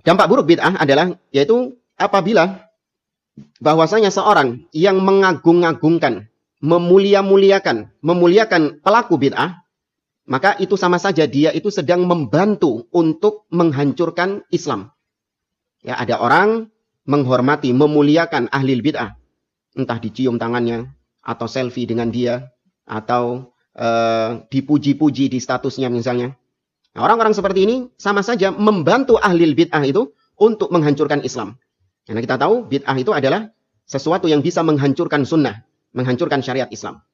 Dampak buruk bid'ah adalah yaitu apabila bahwasanya seorang yang mengagung-agungkan, memuliakan pelaku bid'ah, maka itu sama saja dia itu sedang membantu untuk menghancurkan Islam. Ya, ada orang menghormati, memuliakan ahli bid'ah, entah dicium tangannya, atau selfie dengan dia, atau dipuji-puji di statusnya misalnya. Nah, orang-orang seperti ini sama saja membantu ahli bid'ah itu untuk menghancurkan Islam. Karena kita tahu bid'ah itu adalah sesuatu yang bisa menghancurkan sunnah, menghancurkan syariat Islam.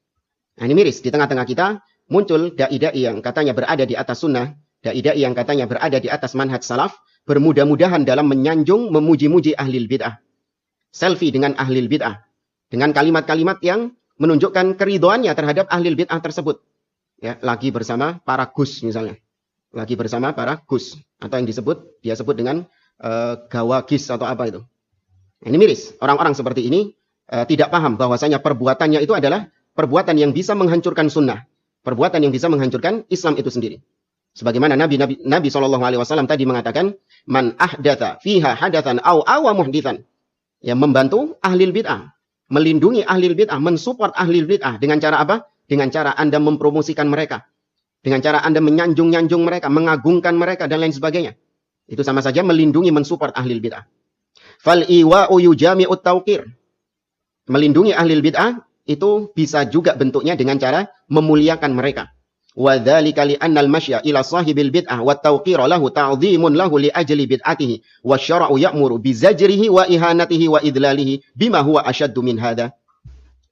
Nah, ini miris, di tengah-tengah kita muncul dai-dai yang katanya berada di atas sunnah, dai-dai yang katanya berada di atas manhaj salaf, bermudah-mudahan dalam menyanjung, memuji-muji ahli bid'ah. Selfie dengan ahli bid'ah. Dengan kalimat-kalimat yang menunjukkan keridhoannya terhadap ahli bid'ah tersebut. Ya, lagi bersama para gus misalnya. Lagi bersama para gus. Atau yang dia sebut dengan gawagis atau apa itu. Nah, ini miris. Orang-orang seperti ini tidak paham bahwasanya perbuatannya itu adalah perbuatan yang bisa menghancurkan sunnah. Perbuatan yang bisa menghancurkan Islam itu sendiri. Sebagaimana Nabi SAW tadi mengatakan, man ahdatha fiha hadathan aw awa muhdithan. Yang membantu ahli bid'ah. Melindungi ahli bid'ah, mensupport ahli bid'ah. Dengan cara apa? Dengan cara Anda mempromosikan mereka. Dengan cara Anda menyanjung-nyanjung mereka, mengagungkan mereka, dan lain sebagainya. Itu sama saja melindungi, mensupport ahli bid'ah. Fal-iwa'u yujami'ut tawqir. Melindungi ahli bid'ah, itu bisa juga bentuknya dengan cara memuliakan mereka. Wa dzalika li anna al-masya ila sahibil bid'ah wa tawqira lahu ta'dhimun lahu li ajli bid'atihi wa syara'u ya'muru bi zajrihi wa ihanatihi wa idlalihi bima huwa asyaddu min hadha.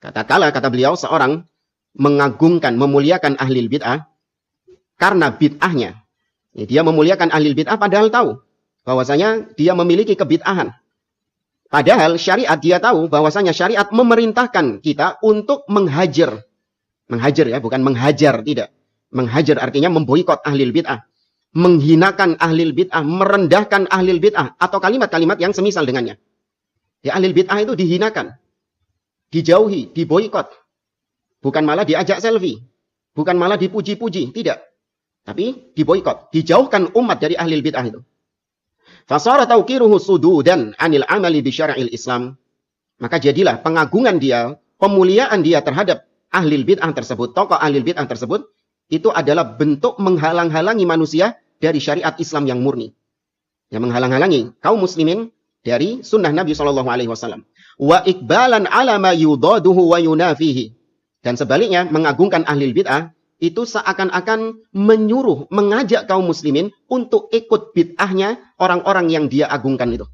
Kata beliau, seorang mengagungkan, memuliakan ahli bid'ah karena bid'ahnya. Ya, dia memuliakan ahli bid'ah padahal tahu bahwasanya dia memiliki kebid'ahan. Padahal syariat dia tahu bahwasanya syariat memerintahkan kita untuk menghajar. Menghajar ya, bukan menghajar, tidak. Menghajar artinya memboikot ahli bid'ah. Menghinakan ahli bid'ah, merendahkan ahli bid'ah. Atau kalimat-kalimat yang semisal dengannya. Ya, ahli bid'ah itu dihinakan. Dijauhi, diboikot. Bukan malah diajak selfie. Bukan malah dipuji-puji, tidak. Tapi diboikot, dijauhkan umat dari ahli bid'ah itu. Fasara tawqiruhu sududan anil amali bi syara'il Islam. Maka jadilah pengagungan dia, pemuliaan dia terhadap ahli bid'ah tersebut, tokoh ahli bid'ah tersebut, itu adalah bentuk menghalang-halangi manusia dari syariat Islam yang murni. Yang menghalang-halangi kaum muslimin dari sunnah Nabi SAW. Wa ikbalan ala ma yudaduhu wa yunafihi. Dan sebaliknya, mengagungkan ahli bid'ah, itu seakan-akan menyuruh, mengajak kaum muslimin untuk ikut bid'ahnya orang-orang yang dia agungkan itu.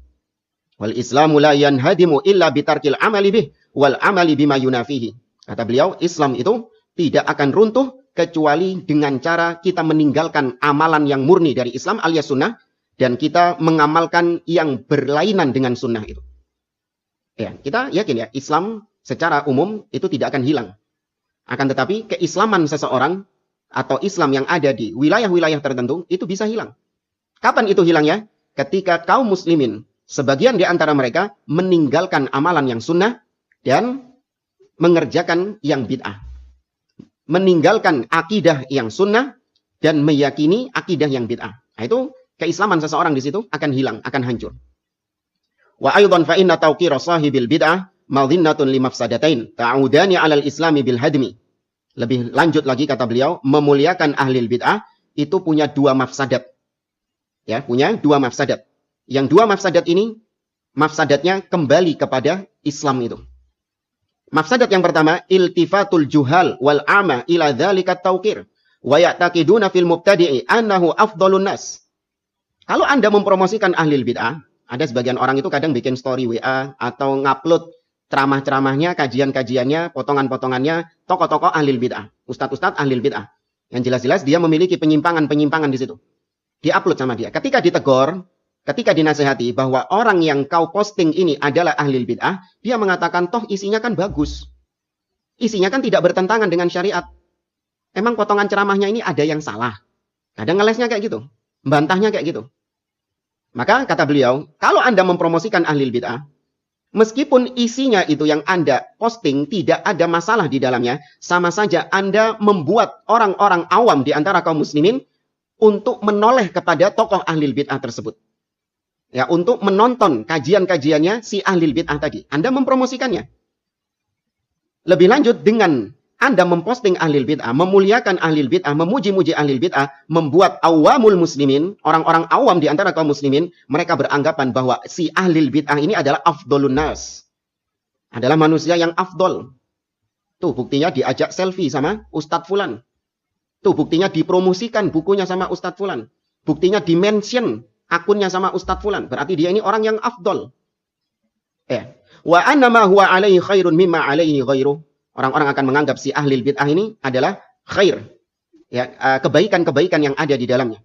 Wal islamu la yanhadimu illa bitarkil amali bih, wal amali bima yunafihi. Kata beliau, Islam itu tidak akan runtuh kecuali dengan cara kita meninggalkan amalan yang murni dari Islam alias sunnah, dan kita mengamalkan yang berlainan dengan sunnah itu. Ya, kita yakin ya, Islam secara umum itu tidak akan hilang. Akan tetapi keislaman seseorang atau Islam yang ada di wilayah-wilayah tertentu itu bisa hilang. Kapan itu hilangnya? Ketika kaum muslimin, sebagian di antara mereka meninggalkan amalan yang sunnah dan mengerjakan yang bid'ah. Meninggalkan akidah yang sunnah dan meyakini akidah yang bid'ah. Nah, itu keislaman seseorang di situ akan hilang, akan hancur. Wa aidan fa inna tawqira sahibil bid'ah madhinnatun li mafsadatain ta'udani 'alal islami bil hadmi. Lebih lanjut lagi kata beliau, memuliakan ahli bid'ah itu punya dua mafsadat. Ya, punya dua mafsadat. Yang dua mafsadat ini mafsadatnya kembali kepada Islam itu. Mafsadat yang pertama, iltifatul juhal wal ama ila dzalika tawqir wa ya'taqiduna fil mubtadi'i annahu afdhalun nas. Kalau Anda mempromosikan ahli bid'ah, ada sebagian orang itu kadang bikin story WA atau ngupload ceramah-ceramahnya, kajian-kajiannya, potongan-potongannya, tokoh-tokoh ahli bid'ah, ustadz-ustadz ahli bid'ah. Yang jelas-jelas dia memiliki penyimpangan-penyimpangan di situ. Diupload sama dia. Ketika ditegur, ketika dinasehati bahwa orang yang kau posting ini adalah ahli bid'ah, dia mengatakan toh isinya kan bagus. Isinya kan tidak bertentangan dengan syariat. Emang potongan ceramahnya ini ada yang salah. Kadang ngelesnya kayak gitu. Membantahnya kayak gitu. Maka kata beliau, kalau Anda mempromosikan ahli bid'ah, meskipun isinya itu yang Anda posting tidak ada masalah di dalamnya, sama saja Anda membuat orang-orang awam di antara kaum muslimin untuk menoleh kepada tokoh ahli bid'ah tersebut. ya untuk menonton kajian-kajiannya si ahli bid'ah tadi. Anda mempromosikannya. Lebih lanjut dengan Anda memposting ahli bid'ah, memuliakan ahli bid'ah, memuji-muji ahli bid'ah, membuat awamul muslimin, orang-orang awam di antara kaum muslimin, mereka beranggapan bahwa si ahli bid'ah ini adalah afdolun nas. Adalah manusia yang afdol. Tuh buktinya diajak selfie sama Ustadz Fulan. Tuh buktinya dipromosikan bukunya sama Ustadz Fulan. Buktinya di-mention akunnya sama Ustadz Fulan. Berarti dia ini orang yang afdol. Wa annama huwa alaihi khairun mimma alaihi ghairuh. Orang-orang akan menganggap si ahli bid'ah ini adalah khair. Ya, kebaikan-kebaikan yang ada di dalamnya.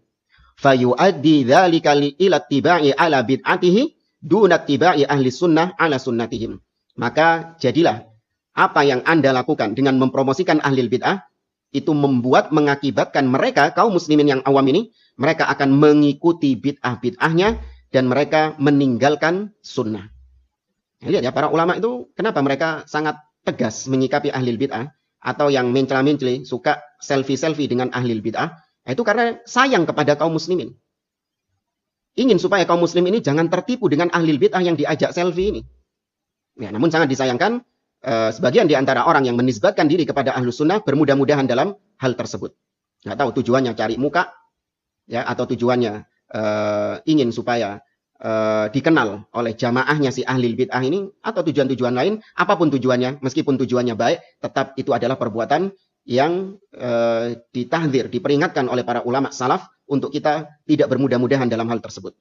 Fayu'addi dzalika ila ittiba'i ala bid'atihi duna ittiba'i ahli sunnah ala sunnatihim. Maka jadilah apa yang Anda lakukan dengan mempromosikan ahli bid'ah itu mengakibatkan mereka kaum muslimin yang awam ini, mereka akan mengikuti bid'ah-bid'ahnya dan mereka meninggalkan sunnah. Lihat ya, para ulama itu kenapa mereka sangat tegas menyikapi ahli bid'ah atau yang mencela-mencela, suka selfie-selfie dengan ahli bid'ah, itu karena sayang kepada kaum muslimin. Ingin supaya kaum muslim ini jangan tertipu dengan ahli bid'ah yang diajak selfie ini. Ya, namun sangat disayangkan sebagian di antara orang yang menisbatkan diri kepada ahlus sunnah bermudah-mudahan dalam hal tersebut. Nggak tahu tujuannya cari muka, ya, atau tujuannya ingin supaya dikenal oleh jamaahnya si ahli bid'ah ini, atau tujuan-tujuan lain, apapun tujuannya, meskipun tujuannya baik, tetap itu adalah perbuatan yang ditahdzir, diperingatkan oleh para ulama salaf untuk kita tidak bermudah-mudahan dalam hal tersebut.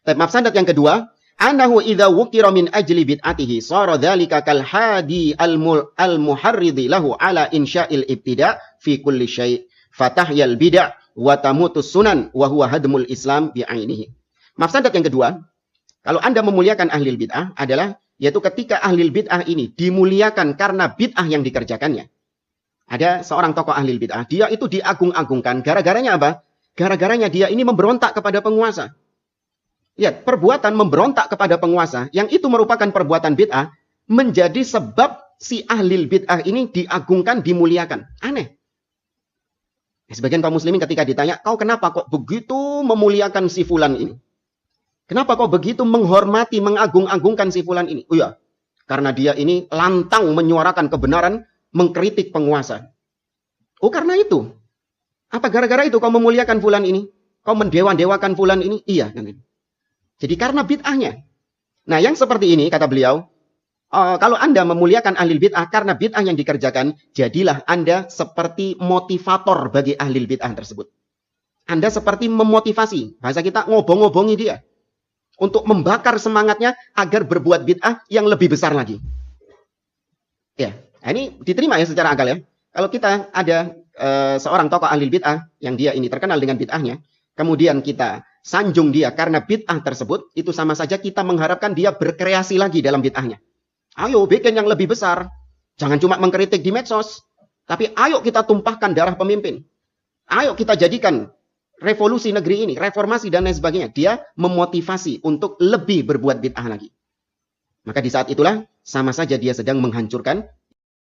Tapi mafsadat yang kedua, annahu idza wukira min ajli bid'atihi sara dzalika kal hadi al-muharridi lahu ala insya'il ibtida' fi kulli syai' fatahyal bid'ah wa tamutus sunan wa huwa hadmul islam bi'ainihi. Mafsadat yang kedua, kalau Anda memuliakan ahli bid'ah adalah, yaitu ketika ahli bid'ah ini dimuliakan karena bid'ah yang dikerjakannya. Ada seorang tokoh ahli bid'ah, dia itu diagung-agungkan. Gara-garanya apa? Gara-garanya dia ini memberontak kepada penguasa. Lihat, perbuatan memberontak kepada penguasa, yang itu merupakan perbuatan bid'ah, menjadi sebab si ahli bid'ah ini diagungkan, dimuliakan. Aneh. Sebagian kaum muslimin ketika ditanya, kau kenapa kok begitu memuliakan si fulan ini? Kenapa kok begitu menghormati, mengagung-agungkan si fulan ini? Oh ya, karena dia ini lantang menyuarakan kebenaran, mengkritik penguasa. Oh karena itu. Apa gara-gara itu kau memuliakan fulan ini? Kau mendewa-dewakan fulan ini? Iya. Jadi karena bid'ahnya. Nah yang seperti ini, kata beliau, kalau Anda memuliakan ahli bid'ah karena bid'ah yang dikerjakan, jadilah Anda seperti motivator bagi ahli bid'ah tersebut. Anda seperti memotivasi. Bahasa kita ngobong-ngobongi dia. Untuk membakar semangatnya agar berbuat bid'ah yang lebih besar lagi. Ya, ini diterima ya secara akal ya. Kalau kita ada seorang tokoh ahli bid'ah yang dia ini terkenal dengan bid'ahnya, kemudian kita sanjung dia karena bid'ah tersebut, itu sama saja kita mengharapkan dia berkreasi lagi dalam bid'ahnya. Ayo bikin yang lebih besar. Jangan cuma mengkritik di medsos, tapi ayo kita tumpahkan darah pemimpin. Ayo kita jadikan revolusi negeri ini, reformasi dan lain sebagainya. Dia memotivasi untuk lebih berbuat bid'ah lagi. Maka di saat itulah sama saja dia sedang menghancurkan